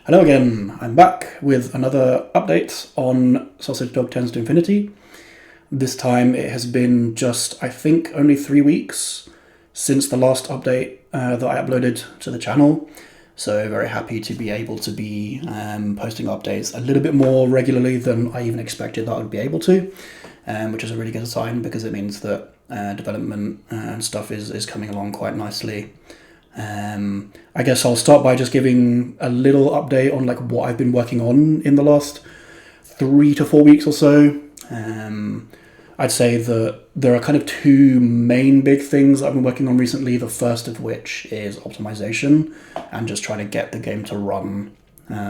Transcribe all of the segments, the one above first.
Hello again, I'm back with another update on Sausage Dog Tends to Infinity. This time it has been just, I think, only 3 weeks since the last update that I uploaded to the channel. So very happy to be able to be posting updates a little bit more regularly than I even expected that I would be able to, which is a really good sign because it means that development and stuff is coming along quite nicely. I guess I'll start by just giving a little update on like what I've been working on in the last 3 to 4 weeks or so. I'd say that there are kind of two main big things I've been working on recently. The first of which is optimization and just trying to get the game to run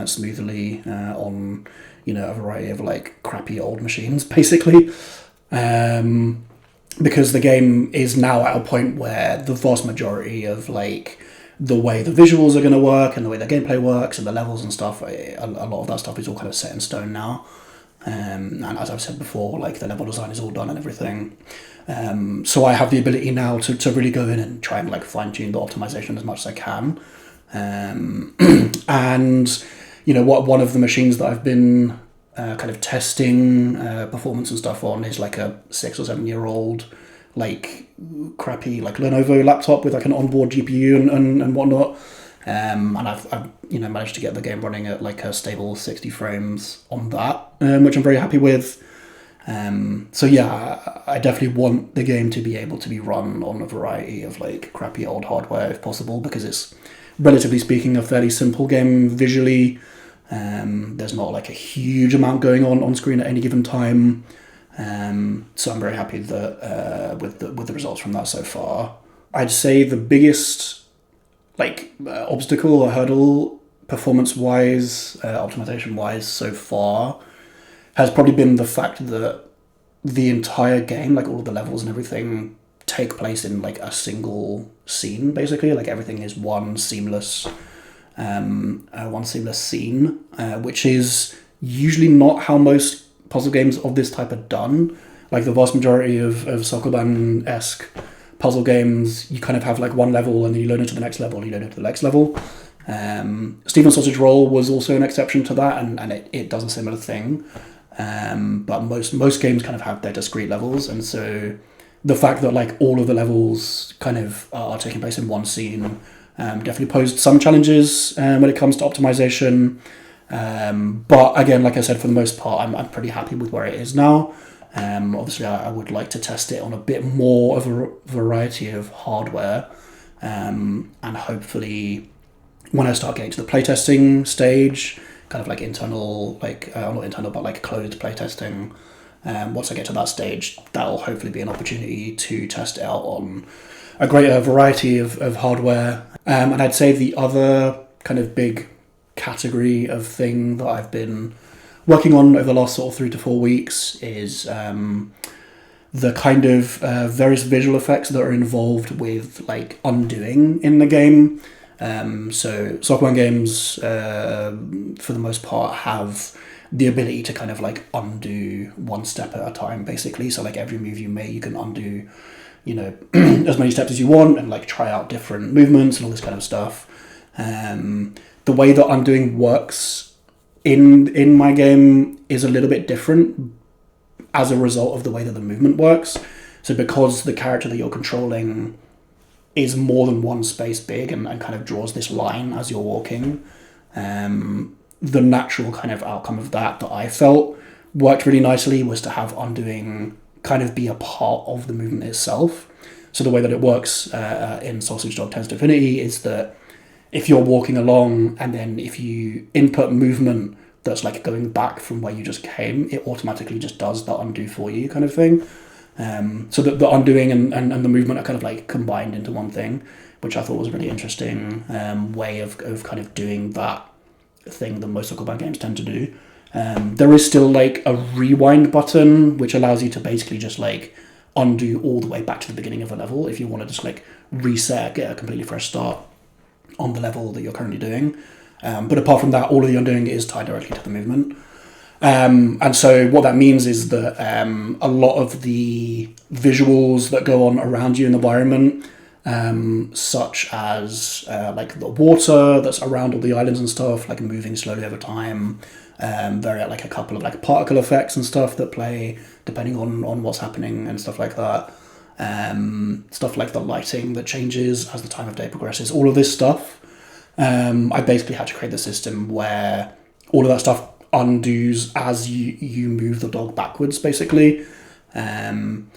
smoothly on a variety of like crappy old machines, basically. Because the game is now at a point where the vast majority of like the way the visuals are going to work and the way the gameplay works and the levels and stuff, a lot of that stuff is all kind of set in stone now. And as I've said before, like the level design is all done and everything. So I have the ability now to really go in and try and like fine tune the optimization as much as I can. And one of the machines that I've been kind of testing performance and stuff on is like a 6 or 7 year old like crappy like Lenovo laptop with like an onboard GPU and whatnot. And I've managed to get the game running at like a stable 60 frames on that, which I'm very happy with. So yeah, I definitely want the game to be able to be run on a variety of like crappy old hardware if possible, because it's, relatively speaking, a fairly simple game visually. There's not like a huge amount going on screen at any given time. So I'm very happy that with the results from that so far. I'd say the biggest obstacle or hurdle performance-wise, optimization-wise so far has probably been the fact that the entire game, like all of the levels and everything, take place in like a single scene, basically. Like everything is one seamless scene, which is usually not how most puzzle games of this type are done. Like the vast majority of Sokoban-esque puzzle games, you kind of have like one level and then you load into the next level and you load into the next level. Steven's Sausage Roll was also an exception to that, and it does a similar thing. But most games kind of have their discrete levels, and so the fact that like all of the levels kind of are taking place in one scene definitely posed some challenges when it comes to optimization. But again, like I said, for the most part, I'm pretty happy with where it is now. Obviously, I would like to test it on a bit more of a variety of hardware, and hopefully, when I start getting to the playtesting stage, kind of like internal, not internal, but like closed playtesting. Once I get to that stage, that'll hopefully be an opportunity to test it out on a greater variety of hardware. And I'd say the other kind of big category of thing that I've been working on over the last sort of 3 to 4 weeks is the kind of various visual effects that are involved with like undoing in the game. So Software games, for the most part, have the ability to kind of like undo one step at a time, basically. So like every move you make, you can undo, as many steps as you want and like try out different movements and all this kind of stuff. The way that undoing works in my game is a little bit different as a result of the way that the movement works. So because the character that you're controlling is more than one space big and kind of draws this line as you're walking, the natural kind of outcome of that I felt worked really nicely was to have undoing kind of be a part of the movement itself. So the way that it works in Sausage Dog Tends to Infinity is that if you're walking along and then if you input movement that's like going back from where you just came, it automatically just does the undo for you kind of thing. So that the undoing and the movement are kind of like combined into one thing, which I thought was a really interesting way of kind of doing that thing that most Sokoban games tend to do. There is still like a rewind button, which allows you to basically just like undo all the way back to the beginning of a level if you want to just like reset, get a completely fresh start on the level that you're currently doing. But apart from that, all of the undoing is tied directly to the movement. And so what that means is that a lot of the visuals that go on around you in the environment such as like the water that's around all the islands and stuff, like moving slowly over time. Like a couple of like particle effects and stuff that play depending on what's happening and stuff like that. Stuff like the lighting that changes as the time of day progresses. All of this stuff, I basically had to create the system where all of that stuff undoes as you move the dog backwards, basically. And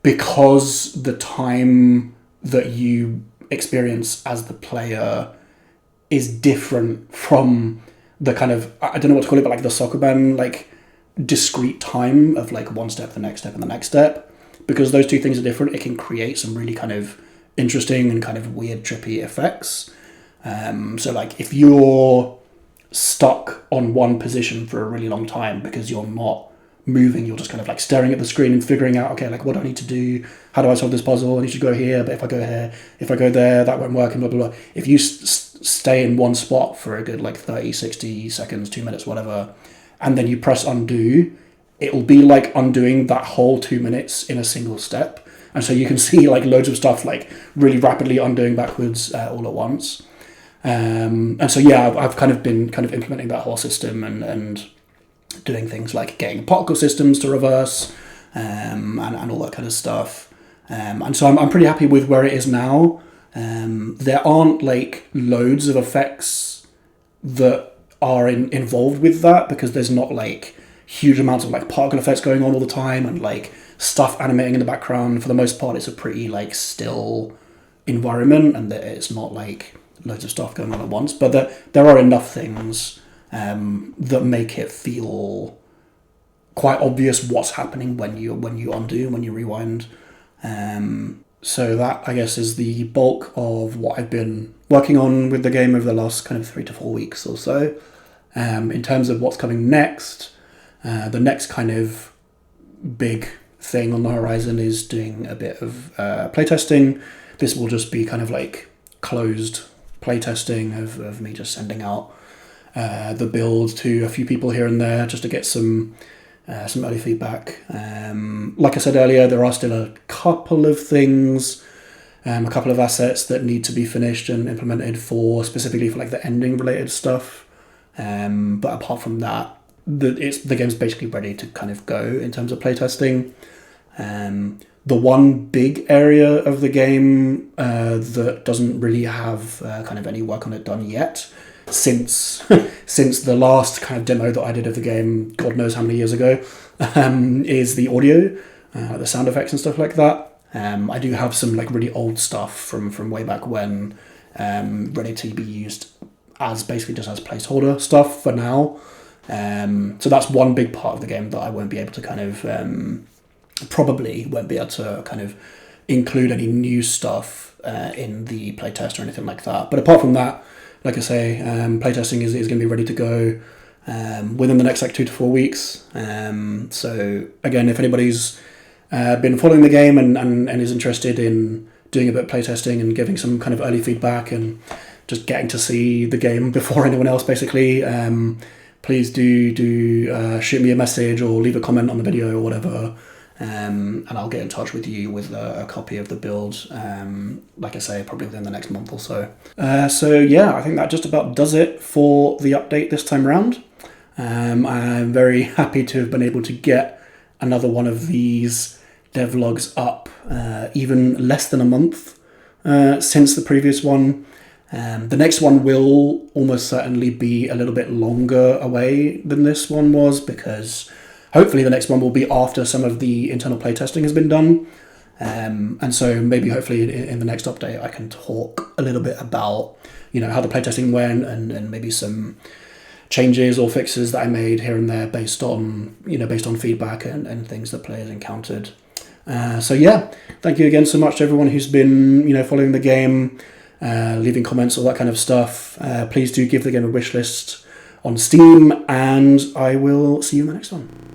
because the time that you experience as the player is different from the kind of, I don't know what to call it, but like the Sokoban, like discrete time of like one step, the next step, and the next step, because those two things are different, it can create some really kind of interesting and kind of weird, trippy effects. So like if you're stuck on one position for a really long time because you're not moving, you're just kind of like staring at the screen and figuring out, okay, like what do I need to do? How do I solve this puzzle? I need to go here, but if I go here, if I go there, that won't work, and blah, blah, blah. If you stay in one spot for a good like 30, 60 seconds, 2 minutes, whatever, and then you press undo, it will be like undoing that whole 2 minutes in a single step. And so you can see like loads of stuff like really rapidly undoing backwards all at once. And so, yeah, I've kind of been kind of implementing that whole system and doing things like getting particle systems to reverse and all that kind of stuff. And so I'm pretty happy with where it is now. There aren't like loads of effects that are involved with that, because there's not like huge amounts of like particle effects going on all the time and like stuff animating in the background. For the most part, it's a pretty like still environment, and it's not like loads of stuff going on at once. But there are enough things that make it feel quite obvious what's happening when you undo, when you rewind. So that, I guess, is the bulk of what I've been working on with the game over the last kind of 3 to 4 weeks or so. In terms of what's coming next, the next kind of big thing on the horizon is doing a bit of playtesting. This will just be kind of like closed playtesting of me just sending out the build to a few people here and there just to get some early feedback. Like I said earlier, there are still a couple of things, a couple of assets that need to be finished and implemented specifically for like the ending related stuff. But apart from that, the game's basically ready to kind of go in terms of playtesting. The one big area of the game that doesn't really have kind of any work on it done yet, since the last kind of demo that I did of the game, God knows how many years ago, is the audio, the sound effects and stuff like that. I do have some like really old stuff from way back when, ready to be used as basically just as placeholder stuff for now. So that's one big part of the game that I won't be able to kind of probably won't be able to kind of include any new stuff in the playtest or anything like that. But apart from that, like I say, playtesting is going to be ready to go within the next like 2 to 4 weeks. So again, if anybody's been following the game and is interested in doing a bit of playtesting and giving some kind of early feedback and just getting to see the game before anyone else, basically, please do shoot me a message or leave a comment on the video or whatever. And I'll get in touch with you with a copy of the build, like I say, probably within the next month or so. So yeah, I think that just about does it for the update this time around. I'm very happy to have been able to get another one of these devlogs up even less than a month since the previous one. The next one will almost certainly be a little bit longer away than this one was, because hopefully the next one will be after some of the internal playtesting has been done. And so maybe hopefully in the next update I can talk a little bit about, how the playtesting went and maybe some changes or fixes that I made here and there based on feedback and things that players encountered. So yeah, thank you again so much to everyone who's been, following the game, leaving comments, all that kind of stuff. Please do give the game a wish list on Steam, and I will see you in the next one.